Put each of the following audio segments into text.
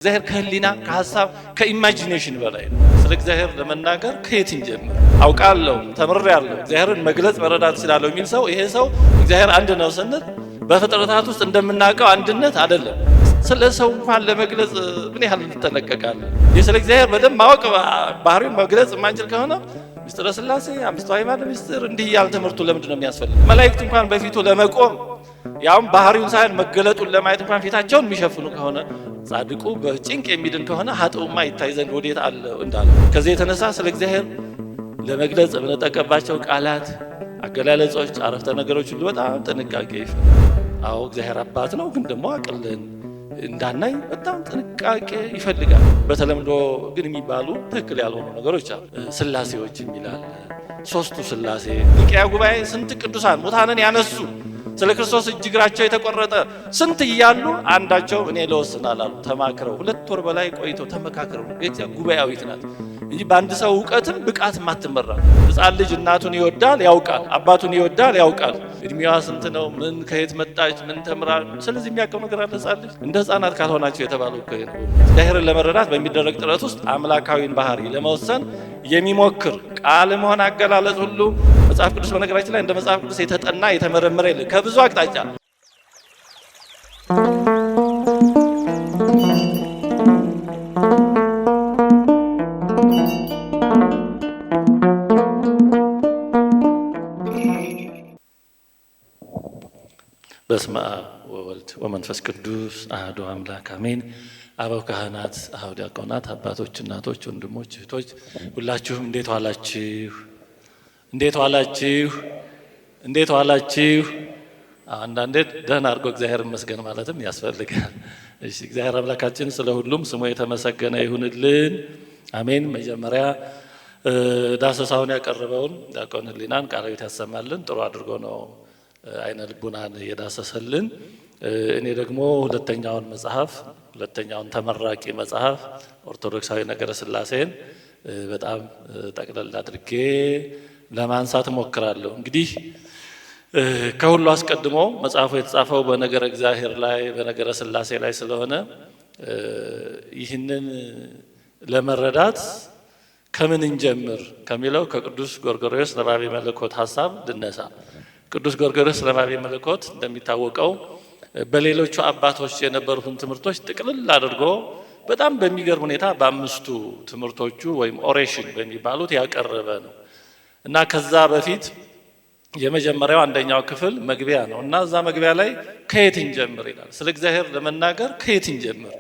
እግዚአብሔር ከህሊና ከሐሳብ ከኢማጂኔሽን በላይ ነው። ስለ እግዚአብሔር ለመናገር ከየት እንጀምር? አውቃለሁ ተምሬያለሁ እግዚአብሔርን መግለጽ መረዳት እችላለሁ የሚል ሰው ይሄ ሰው እግዚአብሔር አንድ ነው ስንል በፍጥረታት ውስጥ እንደምናውቀው አንድነት አይደለም። ስለ ሰው እንኳን ለመግለጽ ምን ያህል እንጠነቀቃለን? የስለ እግዚአብሔር በደንብ ማወቅ ባህሪውን መግለጽ የማንችል ከሆነ ምስጢረ ሥላሴ አምስቱ አዕማደ ምስጢር እንዲህ ያለ ትምህርቱ ለምንድን ነው የሚያስፈልግ? መላእክት እንኳን በፊቱ ለመቆም ያውም ባህሪውን ሳይሆን መገለጡን ለማየት እንኳን ፊታቸውን የሚሸፍኑ ከሆነ ጻድቁ በጭንቅ የሚድን ከሆነ ኃጥኡማ ይታይ ዘንድ ወዴት አለ እንዳለ። ከዚህ የተነሳ ስለ እግዚአብሔር ለመግለጽ የምንጠቀምባቸው ቃላት፣ አገላለጾች፣ አረፍተ ነገሮች ሁሉ በጣም ጥንቃቄ ይፈልጋል። አዎ እግዚአብሔር አባት ነው፣ ግን ደግሞ አቅልን እንዳናይ በጣም ጥንቃቄ ይፈልጋል። በተለምዶ ግን የሚባሉ ትክክል ያልሆኑ ነገሮች አሉ። ሥላሴዎች የሚላል ሶስቱ ሥላሴ ኒቅያ ጉባኤ ስንት ቅዱሳን ሙታንን ያነሱ ስለ ክርስቶስ እጅግራቸው የተቆረጠ ስንት እያሉ አንዳቸው እኔ ልወስናል አሉ። ተማክረው 2 ወር በላይ ቆይተው ተመካክረው የእግዚአብሔር ጉባኤያዊት ናት እንጂ በአንድ ሰው ዕውቀትም ብቃት ማትመራ። ሕፃን ልጅ እናቱን ይወዳል ያውቃል፣ አባቱን ይወዳል ያውቃል። እድሜዋ ስንት ነው? ምን ከየት መጣች? ምን ተምራ? ስለዚህ የሚያውቀው ነገር አለ። ሕፃን ልጅ እንደ ሕፃናት ካልሆናቸው የተባለው እኮ ነው። እግዚአብሔርን ለመረዳት በሚደረግ ጥረት ውስጥ አምላካዊን ባህሪ ለመወሰን የሚሞክር ቃልም ሆነ አገላለጽ ሁሉ መጽሐፍ ቅዱስ በነገራችን ላይ እንደ መጽሐፍ ቅዱስ የተጠና የተመረመረ የለም ከብዙ አቅጣጫ። በስመ አብ ወወልድ ወመንፈስ ቅዱስ አሐዱ አምላክ አሜን። አበው ካህናት፣ አበው ዲያቆናት፣ አባቶች፣ እናቶች፣ ወንድሞች፣ እህቶች ሁላችሁም እንዴት ዋላችሁ? እንዴት ዋላችሁ? እንዴት ዋላችሁ? አንዳንዴ ደህና አድርጎ እግዚአብሔር ይመስገን ማለትም ያስፈልጋል። እሺ፣ እግዚአብሔር አምላካችን ስለ ሁሉም ስሙ የተመሰገነ ይሁንልን። አሜን። መጀመሪያ ዳሰሳውን ያቀረበውን ዲያቆን ህሊናን ቃለ ሕይወት ያሰማልን። ጥሩ አድርጎ ነው አይነ ልቡናን የዳሰሰልን። እኔ ደግሞ ሁለተኛውን ተመራቂ መጽሐፍ ኦርቶዶክሳዊ ነገረ ሥላሴን በጣም ጠቅለል አድርጌ ለማንሳት እሞክራለሁ። እንግዲህ ከሁሉ አስቀድሞ መጽሐፉ የተጻፈው በነገረ እግዚአብሔር ላይ በነገረ ሥላሴ ላይ ስለሆነ ይህንን ለመረዳት ከምን እንጀምር ከሚለው ከቅዱስ ጎርጎርዮስ ነባቤ መለኮት ሐሳብ ልነሳ። ቅዱስ ጎርጎርዮስ ነባቤ መለኮት እንደሚታወቀው በሌሎቹ አባቶች የነበሩትን ትምህርቶች ጥቅልል አድርጎ በጣም በሚገርም ሁኔታ በአምስቱ ትምህርቶቹ ወይም ኦሬሽን በሚባሉት ያቀረበ ነው እና ከዛ በፊት የመጀመሪያው አንደኛው ክፍል መግቢያ ነው እና እዛ መግቢያ ላይ ከየት እንጀምር ይላል። ስለ እግዚአብሔር ለመናገር ከየት እንጀምር?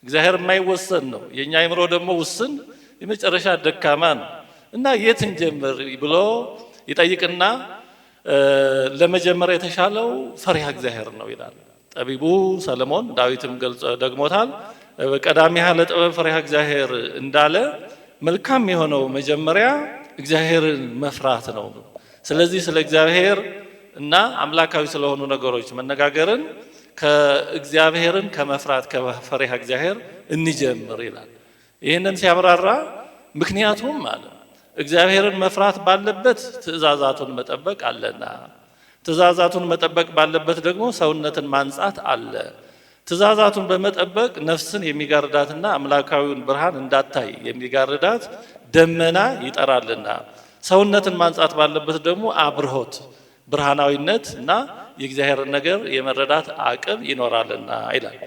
እግዚአብሔር የማይወሰን ነው፣ የኛ አእምሮ ደግሞ ውስን የመጨረሻ ደካማ ነው እና የት እንጀምር ብሎ ይጠይቅና ለመጀመሪያ የተሻለው ፈሪሃ እግዚአብሔር ነው ይላል። ጠቢቡ ሰለሞን ዳዊትም ገልጾ ደግሞታል። ቀዳሚሃ ለጥበብ ፈሪሃ እግዚአብሔር እንዳለ መልካም የሆነው መጀመሪያ እግዚአብሔርን መፍራት ነው። ስለዚህ ስለ እግዚአብሔር እና አምላካዊ ስለሆኑ ነገሮች መነጋገርን ከእግዚአብሔርን ከመፍራት ከፈሪሃ እግዚአብሔር እንጀምር ይላል። ይህንን ሲያብራራ ምክንያቱም አለ እግዚአብሔርን መፍራት ባለበት ትእዛዛቱን መጠበቅ አለና፣ ትእዛዛቱን መጠበቅ ባለበት ደግሞ ሰውነትን ማንጻት አለ። ትእዛዛቱን በመጠበቅ ነፍስን የሚጋርዳትና አምላካዊውን ብርሃን እንዳታይ የሚጋርዳት ደመና ይጠራልና፣ ሰውነትን ማንጻት ባለበት ደግሞ አብርሆት ብርሃናዊነት እና የእግዚአብሔርን ነገር የመረዳት አቅም ይኖራልና ይላል።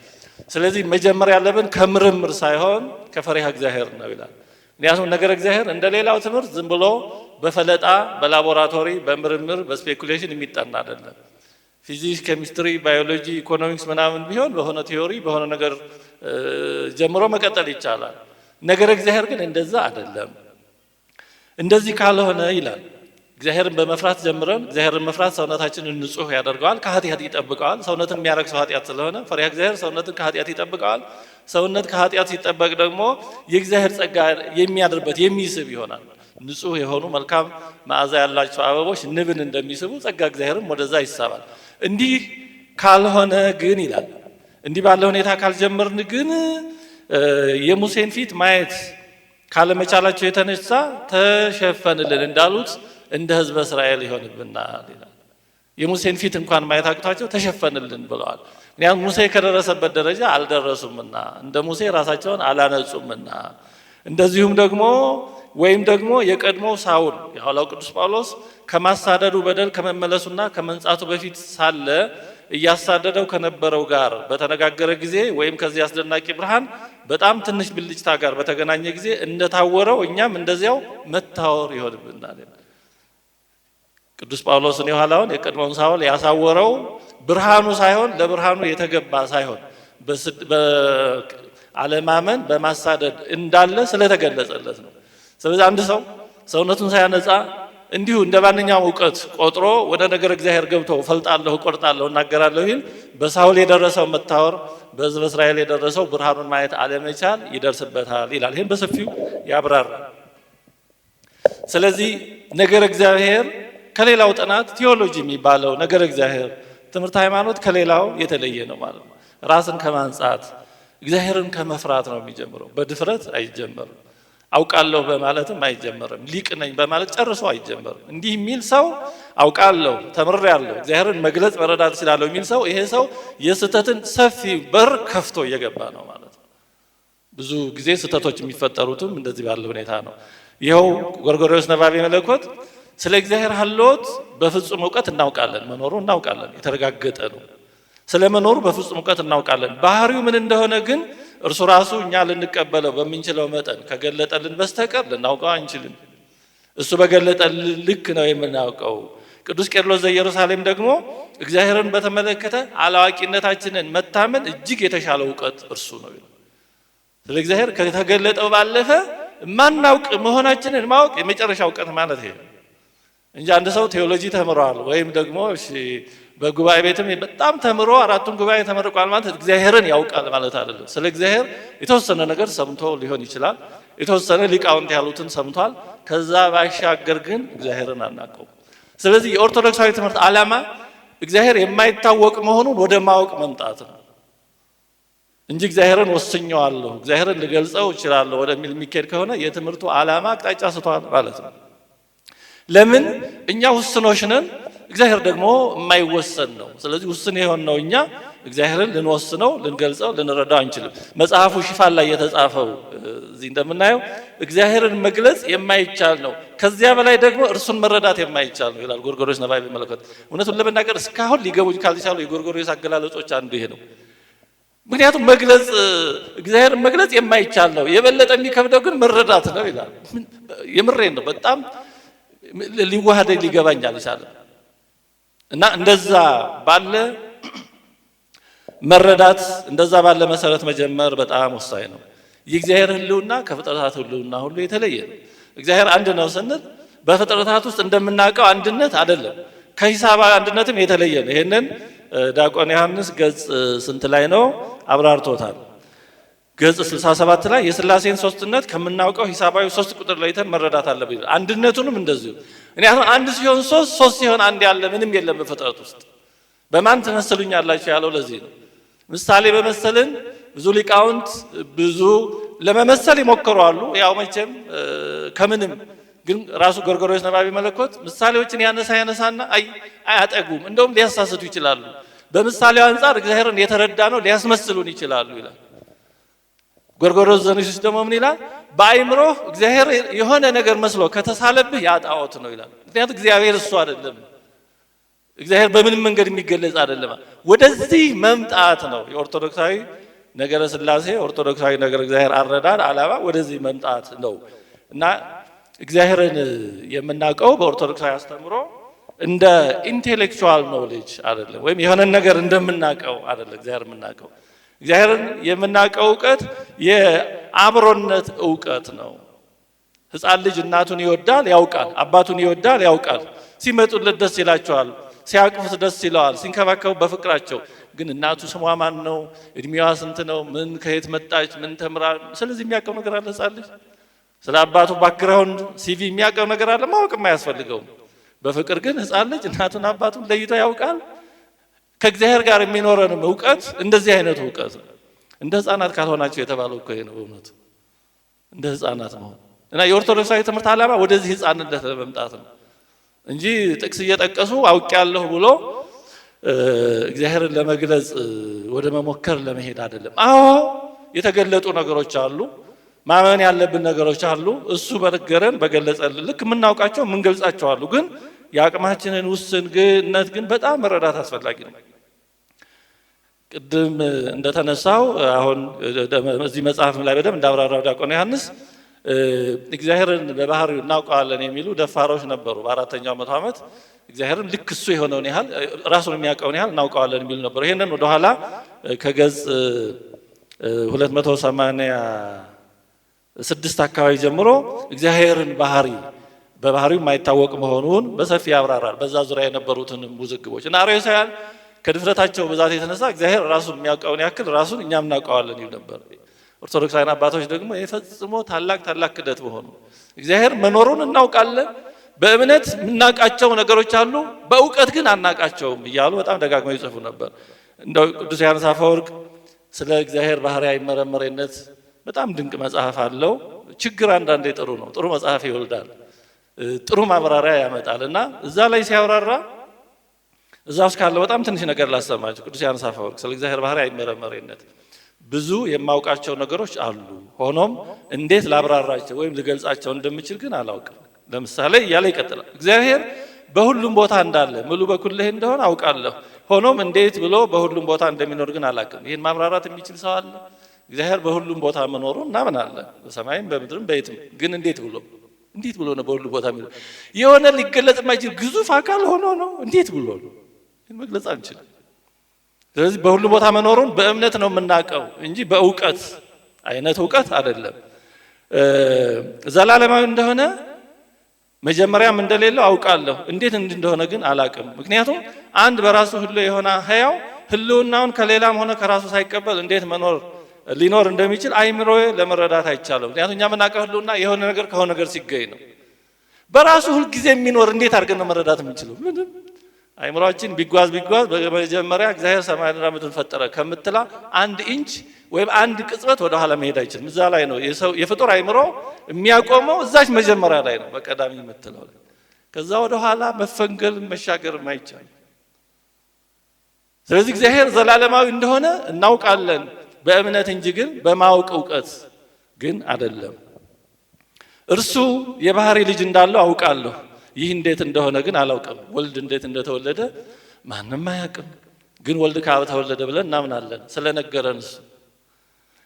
ስለዚህ መጀመሪያ ያለብን ከምርምር ሳይሆን ከፈሪሃ እግዚአብሔር ነው ይላል። ምክንያቱም ነገረ እግዚአብሔር እንደ ሌላው ትምህርት ዝም ብሎ በፈለጣ በላቦራቶሪ በምርምር በስፔኩሌሽን የሚጠና አይደለም። ፊዚክስ፣ ኬሚስትሪ፣ ባዮሎጂ፣ ኢኮኖሚክስ ምናምን ቢሆን በሆነ ቲዮሪ በሆነ ነገር ጀምሮ መቀጠል ይቻላል። ነገረ እግዚአብሔር ግን እንደዛ አይደለም። እንደዚህ ካልሆነ ይላል እግዚአብሔርን በመፍራት ጀምረን እግዚአብሔርን መፍራት ሰውነታችንን ንጹህ ያደርገዋል፣ ከኃጢአት ይጠብቀዋል። ሰውነትን የሚያረክሰው ኃጢአት ስለሆነ ፈሪሃ እግዚአብሔር ሰውነትን ከኃጢአት ይጠብቀዋል። ሰውነት ከኃጢአት ሲጠበቅ ደግሞ የእግዚአብሔር ጸጋ የሚያድርበት የሚስብ ይሆናል። ንጹህ የሆኑ መልካም መዓዛ ያላቸው አበቦች ንብን እንደሚስቡ ጸጋ እግዚአብሔርም ወደዛ ይሳባል። እንዲህ ካልሆነ ግን ይላል እንዲህ ባለ ሁኔታ ካልጀመርን ግን የሙሴን ፊት ማየት ካለመቻላቸው የተነሳ ተሸፈንልን እንዳሉት እንደ ሕዝበ እስራኤል ይሆንብናል ይላል። የሙሴን ፊት እንኳን ማየት አቅቷቸው ተሸፈንልን ብለዋል። ምክንያቱም ሙሴ ከደረሰበት ደረጃ አልደረሱምና እንደ ሙሴ ራሳቸውን አላነጹምና። እንደዚሁም ደግሞ ወይም ደግሞ የቀድሞው ሳውል የኋላው ቅዱስ ጳውሎስ ከማሳደዱ በደል ከመመለሱና ከመንጻቱ በፊት ሳለ እያሳደደው ከነበረው ጋር በተነጋገረ ጊዜ ወይም ከዚህ አስደናቂ ብርሃን በጣም ትንሽ ብልጭታ ጋር በተገናኘ ጊዜ እንደታወረው እኛም እንደዚያው መታወር ይሆንብናል። ቅዱስ ጳውሎስን የኋላውን የቀድሞውን ሳውል ያሳወረው ብርሃኑ ሳይሆን ለብርሃኑ የተገባ ሳይሆን በአለማመን በማሳደድ እንዳለ ስለተገለጸለት ነው። ስለዚህ አንድ ሰው ሰውነቱን ሳያነጻ እንዲሁ እንደ ማንኛውም እውቀት ቆጥሮ ወደ ነገር እግዚአብሔር ገብቶ ፈልጣለሁ፣ ቆርጣለሁ፣ እናገራለሁ ይል በሳውል የደረሰው መታወር በሕዝበ እስራኤል የደረሰው ብርሃኑን ማየት አለመቻል ይደርስበታል ይላል። ይህን በሰፊው ያብራራል። ስለዚህ ነገር እግዚአብሔር ከሌላው ጥናት ቴዎሎጂ የሚባለው ነገር እግዚአብሔር ትምህርት ሃይማኖት ከሌላው የተለየ ነው ማለት ነው። ራስን ከማንጻት እግዚአብሔርን ከመፍራት ነው የሚጀምረው። በድፍረት አይጀመርም። አውቃለሁ በማለትም አይጀመርም። ሊቅ ነኝ በማለት ጨርሶ አይጀመርም። እንዲህ የሚል ሰው አውቃለሁ፣ ተምሬያለሁ፣ እግዚአብሔርን መግለጽ መረዳት እችላለሁ የሚል ሰው ይሄ ሰው የስህተትን ሰፊ በር ከፍቶ እየገባ ነው ማለት ነው። ብዙ ጊዜ ስህተቶች የሚፈጠሩትም እንደዚህ ባለ ሁኔታ ነው። ይኸው ጎርጎርዮስ ነባቤ መለኮት ስለ እግዚአብሔር ሀልዎት በፍጹም እውቀት እናውቃለን፣ መኖሩ እናውቃለን፣ የተረጋገጠ ነው። ስለ መኖሩ በፍጹም እውቀት እናውቃለን። ባህሪው ምን እንደሆነ ግን እርሱ ራሱ እኛ ልንቀበለው በምንችለው መጠን ከገለጠልን በስተቀር ልናውቀው አንችልም። እሱ በገለጠልን ልክ ነው የምናውቀው። ቅዱስ ቄርሎስ ዘኢየሩሳሌም ደግሞ እግዚአብሔርን በተመለከተ አላዋቂነታችንን መታመን እጅግ የተሻለ እውቀት እርሱ ነው። ስለ እግዚአብሔር ከተገለጠው ባለፈ ማናውቅ መሆናችንን ማወቅ የመጨረሻ እውቀት ማለት ይሄ እንጂ አንድ ሰው ቴዎሎጂ ተምሯል ወይም ደግሞ በጉባኤ ቤትም በጣም ተምሮ አራቱን ጉባኤ ተመርቋል ማለት እግዚአብሔርን ያውቃል ማለት አይደለም። ስለ እግዚአብሔር የተወሰነ ነገር ሰምቶ ሊሆን ይችላል። የተወሰነ ሊቃውንት ያሉትን ሰምቷል። ከዛ ባሻገር ግን እግዚአብሔርን አናውቀው። ስለዚህ የኦርቶዶክሳዊ ትምህርት ዓላማ እግዚአብሔር የማይታወቅ መሆኑን ወደ ማወቅ መምጣት ነው እንጂ እግዚአብሔርን ወስኘዋለሁ፣ እግዚአብሔርን ልገልጸው እችላለሁ ወደሚል የሚካሄድ ከሆነ የትምህርቱ ዓላማ አቅጣጫ ስቷል ማለት ነው። ለምን እኛ ውስኖች ነን፣ እግዚአብሔር ደግሞ የማይወሰን ነው። ስለዚህ ውስን የሆነው እኛ እግዚአብሔርን ልንወስነው፣ ልንገልጸው፣ ልንረዳው አንችልም። መጽሐፉ ሽፋን ላይ የተጻፈው እዚህ እንደምናየው እግዚአብሔርን መግለጽ የማይቻል ነው፣ ከዚያ በላይ ደግሞ እርሱን መረዳት የማይቻል ነው ይላል ጎርጎርዮስ ነባቤ መለኮት። እውነቱን ለመናገር እስካሁን ሊገቡኝ ካልቻሉ የጎርጎርዮስ አገላለጾች አንዱ ይሄ ነው። ምክንያቱም እግዚአብሔርን መግለጽ የማይቻል ነው፣ የበለጠ የሚከብደው ግን መረዳት ነው ይላል። የምሬን ነው። በጣም ሊዋሃደ ሊገባኝ አልቻለም። እና እንደዛ ባለ መረዳት እንደዛ ባለ መሰረት መጀመር በጣም ወሳኝ ነው። የእግዚአብሔር ሕልውና ከፍጥረታት ሕልውና ሁሉ የተለየ ነው። እግዚአብሔር አንድ ነው ስንል በፍጥረታት ውስጥ እንደምናውቀው አንድነት አይደለም፣ ከሂሳብ አንድነትም የተለየ ነው። ይሄንን ዲያቆን ዮሐንስ ገጽ ስንት ላይ ነው አብራርቶታል። ገጽ 67 ላይ የሥላሴን ሶስትነት ከምናውቀው ሂሳባዊ 3 ቁጥር ለይተን መረዳት አለብን። አንድነቱንም እንደዚሁ ምክንያቱም አንድ ሲሆን ሶስት ሲሆን አንድ ያለ ምንም የለም በፍጥረት ውስጥ። በማን ትመስሉኛላችሁ ያለው ለዚህ ነው። ምሳሌ በመሰልን ብዙ ሊቃውንት ብዙ ለመመሰል ይሞክሩ አሉ። ያው መቼም ከምንም ግን ራሱ ጎርጎርዮስ ነባቤ መለኮት ምሳሌዎችን ያነሳና አያጠጉም፣ እንደውም ሊያሳስቱ ይችላሉ። በምሳሌው አንጻር እግዚአብሔርን የተረዳ ነው ሊያስመስሉን ይችላሉ ይላል። ጎርጎርዮስ ዘኒሲስ ደግሞ ምን ይላል? በአይምሮ እግዚአብሔር የሆነ ነገር መስሎ ከተሳለብህ ያጣዖት ነው ይላል። ምክንያቱም እግዚአብሔር እሱ አይደለም፣ እግዚአብሔር በምንም መንገድ የሚገለጽ አይደለም። ወደዚህ መምጣት ነው የኦርቶዶክሳዊ ነገረ ሥላሴ ኦርቶዶክሳዊ ነገረ እግዚአብሔር አረዳድ ዓላማ ወደዚህ መምጣት ነው። እና እግዚአብሔርን የምናውቀው በኦርቶዶክሳዊ አስተምሮ እንደ ኢንቴሌክቹዋል ኖሌጅ አይደለም፣ ወይም የሆነ ነገር እንደምናውቀው አይደለም። እግዚአብሔር የምናውቀው እግዚአብሔርን የምናውቀው እውቀት የአብሮነት እውቀት ነው። ሕፃን ልጅ እናቱን ይወዳል ያውቃል፣ አባቱን ይወዳል ያውቃል። ሲመጡለት ደስ ይላቸዋል፣ ሲያቅፉት ደስ ይለዋል፣ ሲንከባከቡ በፍቅራቸው። ግን እናቱ ስሟ ማን ነው? እድሜዋ ስንት ነው? ምን ከየት መጣች? ምን ተምራ? ስለዚህ የሚያውቀው ነገር አለ ሕፃን ልጅ? ስለ አባቱ ባክግራውንድ ሲቪ የሚያውቀው ነገር አለ? ማወቅም አያስፈልገውም። በፍቅር ግን ሕፃን ልጅ እናቱን አባቱን ለይቶ ያውቃል። ከእግዚአብሔር ጋር የሚኖረንም እውቀት እንደዚህ አይነት እውቀት ነው። እንደ ሕፃናት ካልሆናቸው የተባለው እኮ ይሄ ነው በእውነቱ፣ እንደ ሕፃናት መሆን እና የኦርቶዶክሳዊ ትምህርት ዓላማ ወደዚህ ሕፃንነት ለመምጣት ነው። እንጂ ጥቅስ እየጠቀሱ አውቄያለሁ ብሎ እግዚአብሔርን ለመግለጽ ወደ መሞከር ለመሄድ አይደለም። አዎ የተገለጡ ነገሮች አሉ፣ ማመን ያለብን ነገሮች አሉ። እሱ በነገረን በገለጸልን ልክ የምናውቃቸው የምንገልጻቸው አሉ። ግን የአቅማችንን ውስንነት ግን በጣም መረዳት አስፈላጊ ነው። ቅድም እንደተነሳው አሁን እዚህ መጽሐፍ ላይ በደንብ እንዳብራራው ዲያቆን ዮሐንስ እግዚአብሔርን በባህሪው እናውቀዋለን የሚሉ ደፋሮች ነበሩ። በአራተኛው መቶ ዓመት እግዚአብሔርን ልክ እሱ የሆነውን ያህል ራሱን የሚያውቀውን ያህል እናውቀዋለን የሚሉ ነበሩ። ይሄንን ወደ ኋላ ከገጽ 286 አካባቢ ጀምሮ እግዚአብሔርን በባህሪው የማይታወቅ መሆኑን በሰፊ ያብራራል። በዛ ዙሪያ የነበሩትን ውዝግቦች እና አርዮሳውያን ከድፍረታቸው ብዛት የተነሳ እግዚአብሔር ራሱን የሚያውቀውን ያክል ራሱን እኛም እናውቀዋለን ይሉ ነበር። ኦርቶዶክሳውያን አባቶች ደግሞ የፈጽሞ ታላቅ ክደት መሆኑ እግዚአብሔር መኖሩን እናውቃለን፣ በእምነት የምናውቃቸው ነገሮች አሉ፣ በእውቀት ግን አናውቃቸውም እያሉ በጣም ደጋግመው ይጽፉ ነበር። እንደው ቅዱስ ዮሐንስ አፈወርቅ ስለ እግዚአብሔር ባህሪ አይመረመሬነት በጣም ድንቅ መጽሐፍ አለው። ችግር አንዳንዴ ጥሩ ነው፣ ጥሩ መጽሐፍ ይወልዳል፣ ጥሩ ማብራሪያ ያመጣል እና እዛ ላይ ሲያብራራ እዛ ውስጥ ካለው በጣም ትንሽ ነገር ላሰማችሁ። ቅዱስ ዮሐንስ አፈወርቅ ስለ እግዚአብሔር ባህሪ አይመረመሬነት ብዙ የማውቃቸው ነገሮች አሉ፣ ሆኖም እንዴት ላብራራቸው ወይም ልገልጻቸው እንደምችል ግን አላውቅም። ለምሳሌ እያለ ይቀጥላል። እግዚአብሔር በሁሉም ቦታ እንዳለ ሙሉ በኩልህ እንደሆነ አውቃለሁ፣ ሆኖም እንዴት ብሎ በሁሉም ቦታ እንደሚኖር ግን አላውቅም። ይህን ማብራራት የሚችል ሰው አለ? እግዚአብሔር በሁሉም ቦታ መኖሩን እናምናለን፣ በሰማይም በምድርም በየትም። ግን እንዴት ብሎ ነው በሁሉም ቦታ የሚኖር? የሆነ ሊገለጽ የማይችል ግዙፍ አካል ሆኖ ነው? እንዴት ብሎ ነው? መግለጽ አንችልም። ስለዚህ በሁሉም ቦታ መኖሩን በእምነት ነው የምናውቀው እንጂ በእውቀት አይነት እውቀት አይደለም። ዘላለማዊ እንደሆነ መጀመሪያም እንደሌለው አውቃለሁ፣ እንዴት እንደሆነ ግን አላውቅም። ምክንያቱም አንድ በራሱ ሁሉ የሆነ ሕያው ህልውናውን ከሌላም ሆነ ከራሱ ሳይቀበል እንዴት ሊኖር እንደሚችል አይምሮዬ ለመረዳት አይቻልም። ምክንያቱም እኛ የምናውቀው ህልውና የሆነ ነገር ከሆነ ነገር ሲገኝ ነው። በራሱ ሁልጊዜ የሚኖር እንዴት አድርገን ነው መረዳት የምንችለው? ምንም። አይምሮአችን ቢጓዝ በመጀመሪያ እግዚአብሔር ሰማይና ምድርን ፈጠረ ከምትላ አንድ ኢንች ወይም አንድ ቅጽበት ወደ ኋላ መሄድ አይችልም። እዛ ላይ ነው የፍጡር አይምሮ የሚያቆመው፣ እዛች መጀመሪያ ላይ ነው በቀዳሚ የምትለው። ከዛ ወደ ኋላ መፈንገል መሻገር አይቻልም። ስለዚህ እግዚአብሔር ዘላለማዊ እንደሆነ እናውቃለን በእምነት እንጂ ግን በማወቅ እውቀት ግን አይደለም። እርሱ የባህሪ ልጅ እንዳለው አውቃለሁ፣ ይህ እንዴት እንደሆነ ግን አላውቅም። ወልድ እንዴት እንደተወለደ ማንም አያውቅም፣ ግን ወልድ ከአብ ተወለደ ብለን እናምናለን ስለነገረን እሱ።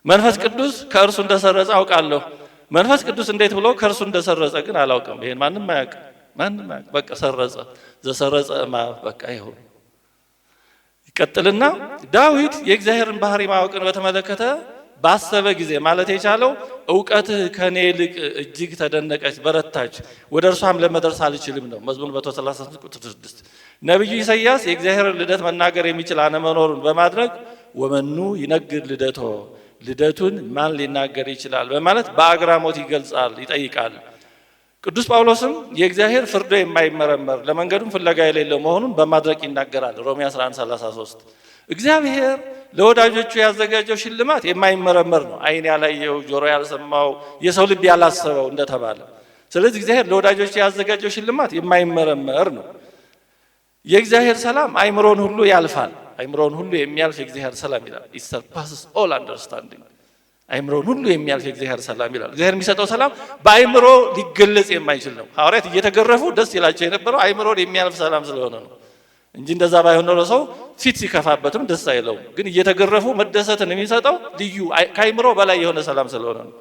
መንፈስ ቅዱስ ከእርሱ እንደሰረጸ አውቃለሁ፣ መንፈስ ቅዱስ እንዴት ብሎ ከእርሱ እንደሰረጸ ግን አላውቅም። ይሄን ማንም አያውቅም። በቃ ሰረጸ ዘሰረጸ በቃ ይሁን። ይቀጥልና ዳዊት የእግዚአብሔርን ባህሪ ማወቅን በተመለከተ ባሰበ ጊዜ ማለት የቻለው እውቀትህ ከኔ ይልቅ እጅግ ተደነቀች በረታች፣ ወደ እርሷም ለመድረስ አልችልም ነው። መዝሙር 136 ቁጥር 6። ነቢዩ ኢሳይያስ የእግዚአብሔርን ልደት መናገር የሚችል አለመኖሩን በማድረግ ወመኑ ይነግር ልደቶ፣ ልደቱን ማን ሊናገር ይችላል በማለት በአግራሞት ይጠይቃል። ቅዱስ ጳውሎስም የእግዚአብሔር ፍርዱ የማይመረመር ለመንገዱም ፍለጋ የሌለው መሆኑን በማድረግ ይናገራል። ሮሜ 11:33 እግዚአብሔር ለወዳጆቹ ያዘጋጀው ሽልማት የማይመረመር ነው፣ ዓይን ያላየው ጆሮ ያልሰማው የሰው ልብ ያላሰበው እንደተባለ። ስለዚህ እግዚአብሔር ለወዳጆቹ ያዘጋጀው ሽልማት የማይመረመር ነው። የእግዚአብሔር ሰላም አይምሮን ሁሉ ያልፋል። አይምሮን ሁሉ የሚያልፍ የእግዚአብሔር ሰላም ይላል። it surpasses all understanding። አይምሮን ሁሉ የሚያልፍ የእግዚአብሔር ሰላም ይላል። እግዚአብሔር የሚሰጠው ሰላም በአይምሮ ሊገለጽ የማይችል ነው። ሐዋርያት እየተገረፉ ደስ ይላቸው የነበረው አይምሮን የሚያልፍ ሰላም ስለሆነ ነው እንጂ እንደዛ ባይሆን ኖሮ ሰው ፊት ሲከፋበትም ደስ አይለውም። ግን እየተገረፉ መደሰትን የሚሰጠው ልዩ ከአይምሮ በላይ የሆነ ሰላም ስለሆነ ነው።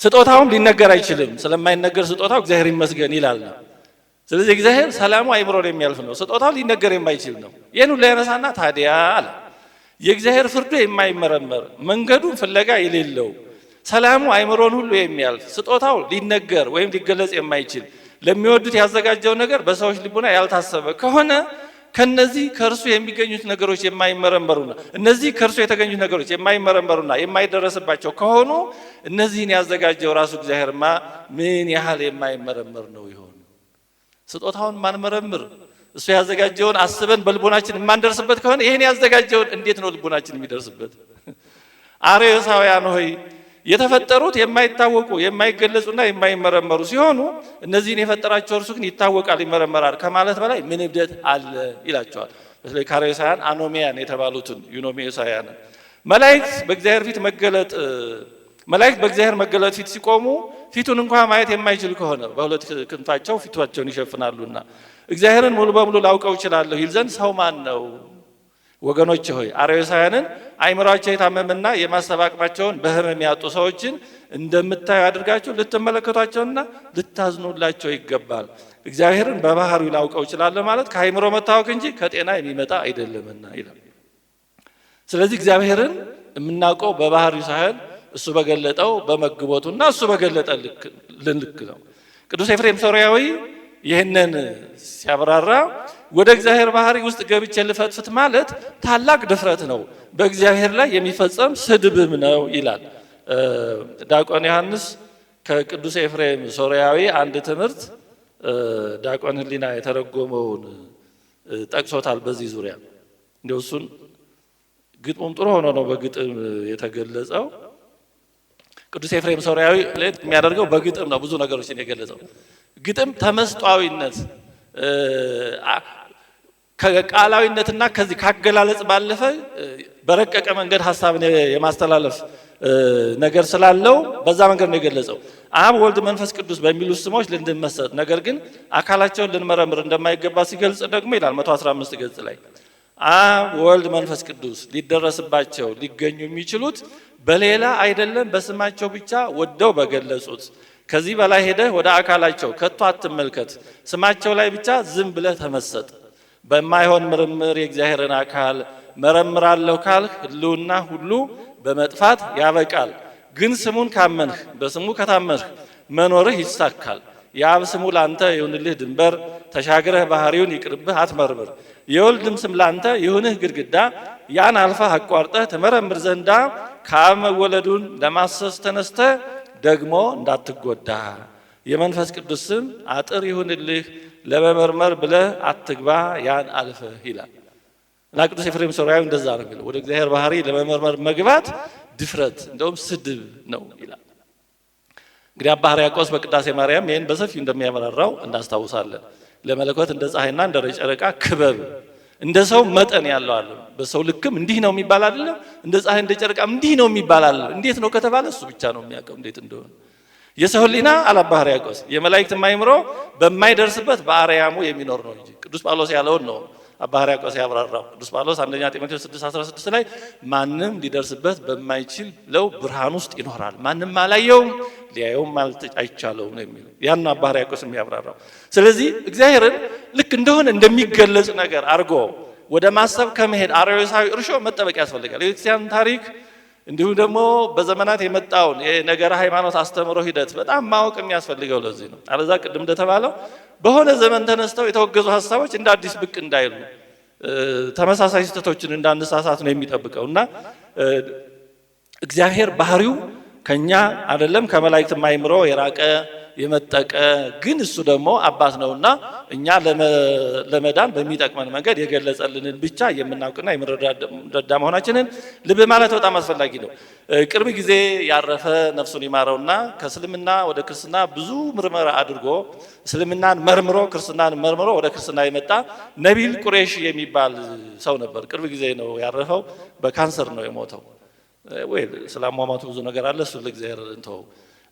ስጦታውም ሊነገር አይችልም፣ ስለማይነገር ስጦታው እግዚአብሔር ይመስገን ይላል። ስለዚህ እግዚአብሔር ሰላሙ አይምሮን የሚያልፍ ነው፣ ስጦታው ሊነገር የማይችል ነው። ይህን ሁሉ ያነሳና ታዲያ አለ የእግዚአብሔር ፍርዱ የማይመረመር መንገዱን ፍለጋ የሌለው ሰላሙ አይምሮን ሁሉ የሚያልፍ ስጦታው ሊነገር ወይም ሊገለጽ የማይችል ለሚወዱት ያዘጋጀው ነገር በሰዎች ልቡና ያልታሰበ ከሆነ ከነዚህ ከእርሱ የሚገኙት ነገሮች የማይመረመሩና እነዚህ ከእርሱ የተገኙት ነገሮች የማይመረመሩና የማይደረስባቸው ከሆኑ እነዚህን ያዘጋጀው ራሱ እግዚአብሔርማ ምን ያህል የማይመረመር ነው ይሆን? ስጦታውን ማንመረምር እሱ ያዘጋጀውን አስበን በልቦናችን የማንደርስበት ከሆነ ይሄን ያዘጋጀውን እንዴት ነው ልቦናችን የሚደርስበት? አርዮሳውያን ሆይ የተፈጠሩት የማይታወቁ የማይገለጹና የማይመረመሩ ሲሆኑ እነዚህን የፈጠራቸው እርሱ ግን ይታወቃል፣ ይመረመራል ከማለት በላይ ምን እብደት አለ ይላቸዋል። በተለይ ካሬሳውያን አኖሚያን የተባሉትን ዩኖሜሳውያን መላእክት በእግዚአብሔር መገለጥ ፊት ሲቆሙ ፊቱን እንኳን ማየት የማይችል ከሆነ በሁለት ክንፋቸው ፊታቸውን ይሸፍናሉና እግዚአብሔርን ሙሉ በሙሉ ላውቀው እችላለሁ ይል ዘንድ ሰው ማን ነው? ወገኖች ሆይ አርዮሳውያንን አእምሯቸው የታመመና የማሰብ አቅማቸውን በሕመም ያጡ ሰዎችን እንደምታዩ አድርጋችሁ ልትመለከቷቸውና ልታዝኑላቸው ይገባል። እግዚአብሔርን በባህሪው ላውቀው እችላለሁ ማለት ከአእምሮ መታወክ እንጂ ከጤና የሚመጣ አይደለምና ይላል። ስለዚህ እግዚአብሔርን የምናውቀው በባህሪው ሳይሆን እሱ በገለጠው በመግቦቱና እሱ በገለጠልን ልክ ነው። ቅዱስ ኤፍሬም ሶርያዊ ይህንን ሲያብራራ ወደ እግዚአብሔር ባህሪ ውስጥ ገብቼ ልፈትፍት ማለት ታላቅ ድፍረት ነው፣ በእግዚአብሔር ላይ የሚፈጸም ስድብም ነው ይላል። ዲያቆን ዮሐንስ ከቅዱስ ኤፍሬም ሶርያዊ አንድ ትምህርት ዲያቆን ህሊና የተረጎመውን ጠቅሶታል። በዚህ ዙሪያ እንደው እሱን ግጥሙም ጥሩ ሆኖ ነው በግጥም የተገለጸው። ቅዱስ ኤፍሬም ሶርያዊ ለየት የሚያደርገው በግጥም ነው ብዙ ነገሮችን የገለጸው። ግጥም ተመስጧዊነት ከቃላዊነትና ከዚህ ካገላለጽ ባለፈ በረቀቀ መንገድ ሐሳብን የማስተላለፍ ነገር ስላለው በዛ መንገድ ነው የገለጸው። አብ ወልድ መንፈስ ቅዱስ በሚሉ ስሞች ልንመሰጥ ነገር ግን አካላቸውን ልንመረምር እንደማይገባ ሲገልጽ ደግሞ ይላል 115 ገጽ ላይ አብ ወልድ መንፈስ ቅዱስ ሊደረስባቸው ሊገኙ የሚችሉት በሌላ አይደለም በስማቸው ብቻ ወደው በገለጹት። ከዚህ በላይ ሄደህ ወደ አካላቸው ከቶ አትመልከት፣ ስማቸው ላይ ብቻ ዝም ብለህ ተመሰጥ። በማይሆን ምርምር የእግዚአብሔርን አካል መረምራለሁ ካልህ ህልውና ሁሉ በመጥፋት ያበቃል። ግን ስሙን ካመንህ በስሙ ከታመንህ መኖርህ ይሳካል። የአብ ስሙ ላንተ ይሁንልህ ድንበር፣ ተሻግረህ ባህሪውን ይቅርብህ አትመርምር። የወልድም ስም ላንተ ይሁንህ ግድግዳ፣ ያን አልፈህ አቋርጠህ ትመረምር ዘንዳ ከአብ መወለዱን ለማሰስ ተነስተህ ደግሞ እንዳትጎዳ። የመንፈስ ቅዱስ ስም አጥር ይሁንልህ ለመመርመር ብለህ አትግባ ያን አልፈህ ይላል እና ቅዱስ ኤፍሬም ሶርያዊ እንደዛ ነው የሚለው። ወደ እግዚአብሔር ባህሪ ለመመርመር መግባት ድፍረት እንደውም ስድብ ነው ይላል። እንግዲህ አባ ሕርያቆስ በቅዳሴ ማርያም ይህን በሰፊው እንደሚያመራራው እናስታውሳለን። ለመለኮት እንደ ፀሐይና እንደ ጨረቃ ክበብ እንደ ሰው መጠን ያለው አለ። በሰው ልክም እንዲህ ነው የሚባል አይደለም። እንደ ፀሐይ እንደ ጨረቃም እንዲህ ነው የሚባል አለ። እንዴት ነው ከተባለ እሱ ብቻ ነው የሚያውቀው እንዴት እንደሆነ። የሰው ሕሊና አለ አባ ሕርያቆስ የመላእክት ማይምሮ በማይደርስበት በአርያሙ የሚኖር ነው እንጂ ቅዱስ ጳውሎስ ያለውን ነው አባ ሕርያቆስ ያብራራው። ቅዱስ ጳውሎስ አንደኛ ጢሞቴዎስ 6:16 ላይ ማንም ሊደርስበት በማይችል ለው ብርሃን ውስጥ ይኖራል፣ ማንም አላየውም ሊያየውም አይቻለውም ነው የሚለው። ያን አባ ሕርያቆስ የሚያብራራው። ስለዚህ እግዚአብሔርን ልክ እንደሆነ እንደሚገለጽ ነገር አድርጎ ወደ ማሰብ ከመሄድ አርዮሳዊ እርሾ መጠበቅ ያስፈልጋል። የክርስቲያን ታሪክ እንዲሁም ደግሞ በዘመናት የመጣውን የነገረ ሃይማኖት አስተምሮ ሂደት በጣም ማወቅ የሚያስፈልገው ለዚህ ነው። አለዛ ቅድም እንደተባለው በሆነ ዘመን ተነስተው የተወገዙ ሀሳቦች እንደ አዲስ ብቅ እንዳይሉ ተመሳሳይ ስህተቶችን እንዳንሳሳት ነው የሚጠብቀው እና እግዚአብሔር ባህሪው ከኛ አይደለም ከመላእክት ማይምሮ የራቀ የመጠቀ ግን እሱ ደግሞ አባት ነውና እኛ ለመዳን በሚጠቅመን መንገድ የገለጸልንን ብቻ የምናውቅና የምንረዳ መሆናችንን ልብ ማለት በጣም አስፈላጊ ነው። ቅርብ ጊዜ ያረፈ ነፍሱን ይማረውና ከእስልምና ወደ ክርስትና ብዙ ምርመራ አድርጎ እስልምናን መርምሮ ክርስትናን መርምሮ ወደ ክርስትና የመጣ ነቢል ቁሬሽ የሚባል ሰው ነበር። ቅርብ ጊዜ ነው ያረፈው። በካንሰር ነው የሞተው። ወይ ስላሟሟቱ ብዙ ነገር አለ፣ እሱ ለእግዚአብሔር እንተው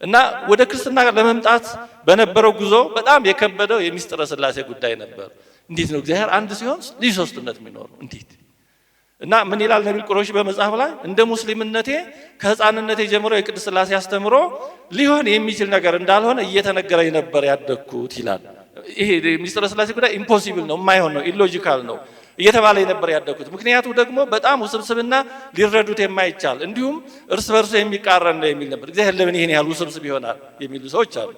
እና ወደ ክርስትና ለመምጣት በነበረው ጉዞ በጣም የከበደው የሚስጥረ ሥላሴ ጉዳይ ነበር። እንዴት ነው እግዚአብሔር አንድ ሲሆን ልዩ ሶስትነት የሚኖረው እንዴት? እና ምን ይላል ነቢል ቁረይሽ በመጽሐፍ ላይ እንደ ሙስሊምነቴ ከህፃንነቴ ጀምሮ የቅድስት ሥላሴ አስተምሮ ሊሆን የሚችል ነገር እንዳልሆነ እየተነገረኝ ነበር ያደግኩት ይላል። ይሄ የሚስጥረ ሥላሴ ጉዳይ ኢምፖሲብል ነው፣ የማይሆን ነው፣ ኢሎጂካል ነው እየተባለ ነበር ያደግኩት። ምክንያቱ ደግሞ በጣም ውስብስብና ሊረዱት የማይቻል እንዲሁም እርስ በርሱ የሚቃረን ነው የሚል ነበር። እግዚአብሔር ለምን ይሄን ያህል ውስብስብ ይሆናል የሚሉ ሰዎች አሉ።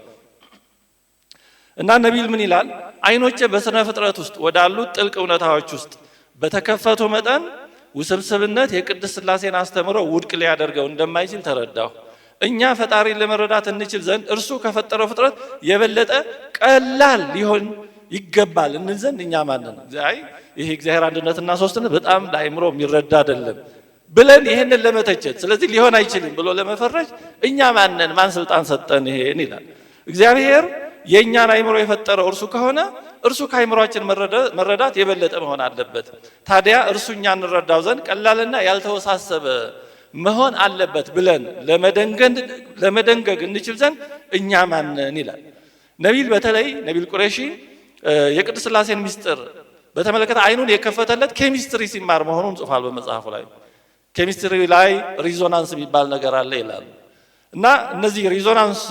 እና ነቢል ምን ይላል? አይኖቼ በስነ ፍጥረት ውስጥ ወዳሉት ጥልቅ እውነታዎች ውስጥ በተከፈቱ መጠን ውስብስብነት የቅድስት ሥላሴን አስተምሮ ውድቅ ሊያደርገው እንደማይችል ተረዳሁ። እኛ ፈጣሪን ለመረዳት እንችል ዘንድ እርሱ ከፈጠረው ፍጥረት የበለጠ ቀላል ሊሆን ይገባል እንል ዘንድ እኛ ማንን ነው? ይሄ እግዚአብሔር አንድነትና ሶስትነት በጣም ለአእምሮ የሚረዳ አይደለም። ብለን ይሄንን ለመተቸት ስለዚህ ሊሆን አይችልም ብሎ ለመፈረጅ እኛ ማንን ማን ስልጣን ሰጠን ይሄን ይላል። እግዚአብሔር የኛን አይምሮ የፈጠረው እርሱ ከሆነ እርሱ ከአይምሮአችን መረዳት የበለጠ መሆን አለበት። ታዲያ እርሱ እኛን እንረዳው ዘንድ ቀላልና ያልተወሳሰበ መሆን አለበት ብለን ለመደንገግ እንችል ዘንድ እኛ ማንን ይላል። ነቢል በተለይ ነቢል ቁረይሺ የቅድስት ሥላሴን ምስጢር በተመለከተ አይኑን የከፈተለት ኬሚስትሪ ሲማር መሆኑን ጽፏል በመጽሐፉ ላይ። ኬሚስትሪ ላይ ሪዞናንስ የሚባል ነገር አለ ይላል። እና እነዚህ ሪዞናንስ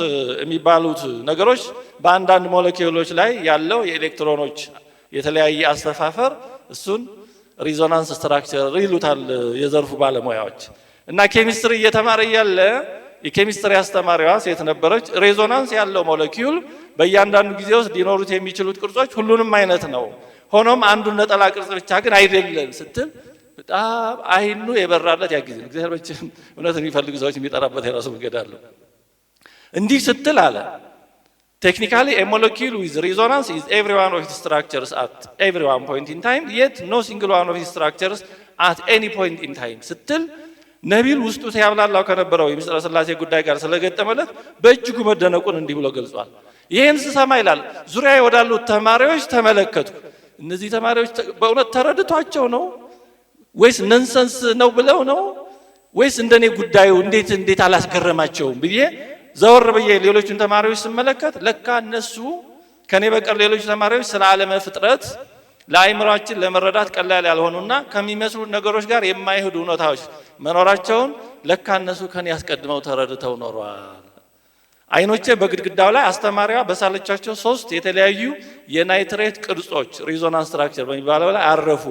የሚባሉት ነገሮች በአንዳንድ ሞለኪውሎች ላይ ያለው የኤሌክትሮኖች የተለያየ አስተፋፈር እሱን ሪዞናንስ ስትራክቸር ይሉታል የዘርፉ ባለሙያዎች። እና ኬሚስትሪ እየተማረ ያለ የኬሚስትሪ አስተማሪዋ ሴት ነበረች። ሬዞናንስ ያለው ሞለኪውል በእያንዳንዱ ጊዜ ውስጥ ሊኖሩት የሚችሉት ቅርጾች ሁሉንም አይነት ነው፣ ሆኖም አንዱን ነጠላ ቅርጽ ብቻ ግን አይደለም ስትል በጣም አይኑ የበራለት ያ ጊዜ እግዚአብሔር በችም እውነት የሚፈልጉ ሰዎች የሚጠራበት የራሱ መንገድ አለው። እንዲህ ስትል አለ ቴክኒካሊ a molecule with resonance is every one of its structures at every one point in time yet no single one of its structures at any point in time ስትል ነቢል ውስጡ ሲያብላላው ከነበረው የምስጢረ ሥላሴ ጉዳይ ጋር ስለገጠመለት በእጅጉ መደነቁን እንዲህ ብሎ ገልጿል። ይሄን ስሰማ ይላል ዙሪያዬ ወዳሉት ተማሪዎች ተመለከቱ። እነዚህ ተማሪዎች በእውነት ተረድቷቸው ነው ወይስ ነንሰንስ ነው ብለው ነው ወይስ እንደኔ ጉዳዩ እንዴት አላስገረማቸውም ብዬ ዘወር ብዬ ሌሎችን ተማሪዎች ስመለከት ለካ እነሱ ከኔ በቀር ሌሎች ተማሪዎች ስለ ዓለመ ፍጥረት ለአይምሮአችን ለመረዳት ቀላል ያልሆኑና ከሚመስሉ ነገሮች ጋር የማይሄዱ እውነታዎች መኖራቸውን ለካ እነሱ ከኔ ያስቀድመው ተረድተው ኖሯል። አይኖቼ በግድግዳው ላይ አስተማሪዋ በሳለቻቸው 3 የተለያዩ የናይትሬት ቅርጾች ሪዞናንስ ስትራክቸር በሚባለው ላይ አረፉ።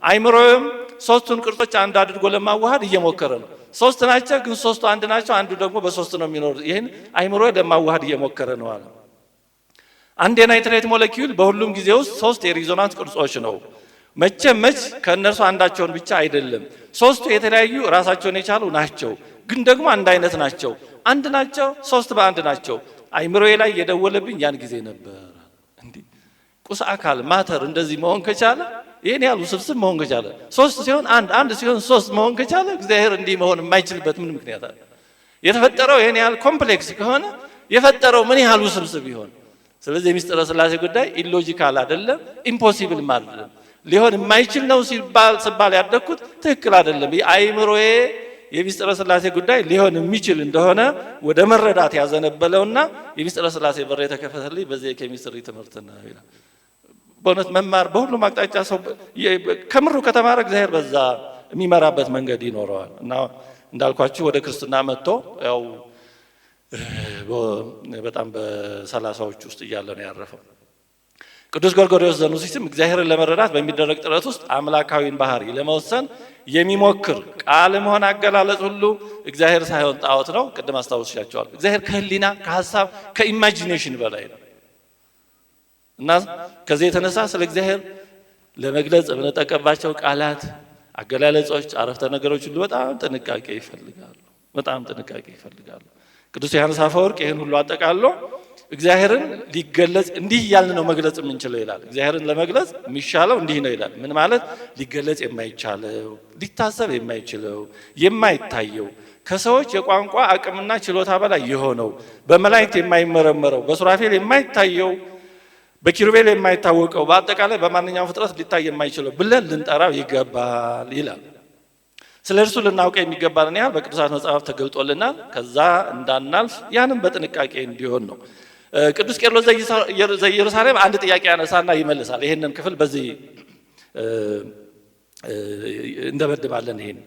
አይምሮም 3ቱን ቅርጾች አንድ አድርጎ ለማዋሃድ እየሞከረ ነው። 3 ናቸው ግን 3ቱ አንድ ናቸው፣ አንዱ ደግሞ በ3 ነው የሚኖር። ይሄን አይምሮ ለማዋሃድ እየሞከረ ነው አለ። አንድ የናይትሬት ሞለኪውል በሁሉም ጊዜ ውስጥ 3 የሪዞናንስ ቅርጾች ነው። መች ከእነርሱ አንዳቸውን ብቻ አይደለም። 3ቱ የተለያዩ ራሳቸውን የቻሉ ናቸው፣ ግን ደግሞ አንድ አይነት ናቸው። አንድ ናቸው፣ 3 በአንድ ናቸው። አይምሮዬ ላይ የደወለብኝ ያን ጊዜ ነበር። እንዲህ ቁስ አካል ማተር እንደዚህ መሆን ከቻለ ይሄን ያህል ውስብስብ መሆን ከቻለ 3 ሲሆን አንድ ሲሆን 3 መሆን ከቻለ እግዚአብሔር እንዲህ መሆን የማይችልበት ምን ምክንያት አለ? የተፈጠረው ይሄን ያህል ኮምፕሌክስ ከሆነ የፈጠረው ምን ያህል ውስብስብ ይሆን? ስለዚህ የምስጢረ ሥላሴ ጉዳይ ኢሎጂካል አይደለም፣ ኢምፖሲብል አይደለም፣ ሊሆን የማይችል ነው ሲባል ያደኩት ትክክል አይደለም። አይምሮዬ የምስጢረ ሥላሴ ጉዳይ ሊሆን የሚችል እንደሆነ ወደ መረዳት ያዘነበለውና የምስጢረ ሥላሴ በር የተከፈተልኝ በዚህ የኬሚስትሪ ትምህርት ነው ይላል። በእውነት መማር በሁሉም አቅጣጫ ሰው ከምሩ ከተማረ እግዚአብሔር በዛ የሚመራበት መንገድ ይኖረዋል። እና እንዳልኳችሁ ወደ ክርስትና መጥቶ ያው በጣም በ30ዎች ውስጥ እያለ ነው ያረፈው። ቅዱስ ጎርጎርዮስ ዘኑሲስም እግዚአብሔርን ለመረዳት በሚደረግ ጥረት ውስጥ አምላካዊን ባህሪ ለመወሰን የሚሞክር ቃልም ሆነ አገላለጽ ሁሉ እግዚአብሔር ሳይሆን ጣዖት ነው። ቅድም አስታውሻቸዋል። እግዚአብሔር ከህሊና ከሐሳብ ከኢማጂኔሽን በላይ ነው እና ከዚህ የተነሳ ስለ እግዚአብሔር ለመግለጽ የምንጠቀምባቸው ቃላት፣ አገላለጾች፣ አረፍተ ነገሮች ሁሉ በጣም ጥንቃቄ ይፈልጋሉ። ቅዱስ ዮሐንስ አፈወርቅ ይህን ሁሉ አጠቃሎ እግዚአብሔርን ሊገለጽ እንዲህ እያልን ነው መግለጽ የምንችለው ይላል። እግዚአብሔርን ለመግለጽ የሚሻለው እንዲህ ነው ይላል። ምን ማለት? ሊገለጽ የማይቻለው፣ ሊታሰብ የማይችለው፣ የማይታየው፣ ከሰዎች የቋንቋ አቅምና ችሎታ በላይ የሆነው፣ በመላእክት የማይመረመረው፣ በሱራፌል የማይታየው፣ በኪሩቤል የማይታወቀው፣ በአጠቃላይ በማንኛውም ፍጥረት ሊታይ የማይችለው ብለን ልንጠራው ይገባል ይላል። ስለ እርሱ ልናውቀው የሚገባን ያህል በቅዱሳት መጽሐፍ ተገልጦልናል። ከዛ እንዳናልፍ ያንም በጥንቃቄ እንዲሆን ነው። ቅዱስ ቄርሎስ ዘኢየሩሳሌም አንድ ጥያቄ ያነሳና ይመልሳል። ይሄንን ክፍል በዚህ እንደበድባለን። ይሄን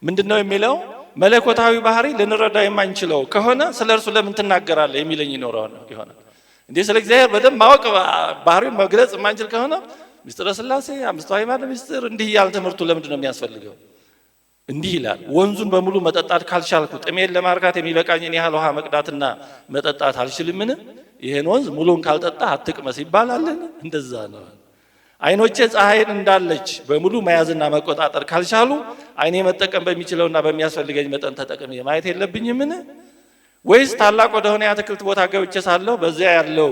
ምንድነው የሚለው? መለኮታዊ ባህሪ ልንረዳው የማንችለው ከሆነ ስለ እርሱ ለምን ትናገራለህ የሚለኝ ይሆናል። እንዴ ስለ እግዚአብሔር በደንብ ማወቅ ባህሪውን መግለጽ የማንችል ከሆነ ምስጢረ ሥላሴ አምስቱ አዕማደ ምስጢር እንዲህ ያለ ትምህርቱ ለምንድን ነው የሚያስፈልገው? እንዲህ ይላል። ወንዙን በሙሉ መጠጣት ካልቻልኩ ጥሜን ለማርካት የሚበቃኝን ያህል ውሃ መቅዳትና መጠጣት አልችልምን? ይሄን ወንዝ ሙሉን ካልጠጣ አትቅመስ ይባላልን? እንደዛ ነው። አይኖቼ ፀሐይን እንዳለች በሙሉ መያዝና መቆጣጠር ካልቻሉ አይኔ መጠቀም በሚችለውና በሚያስፈልገኝ መጠን ተጠቅሜ ማየት የለብኝምን? ወይስ ታላቅ ወደሆነ የአትክልት ቦታ ገብቼ ሳለሁ በዚያ ያለው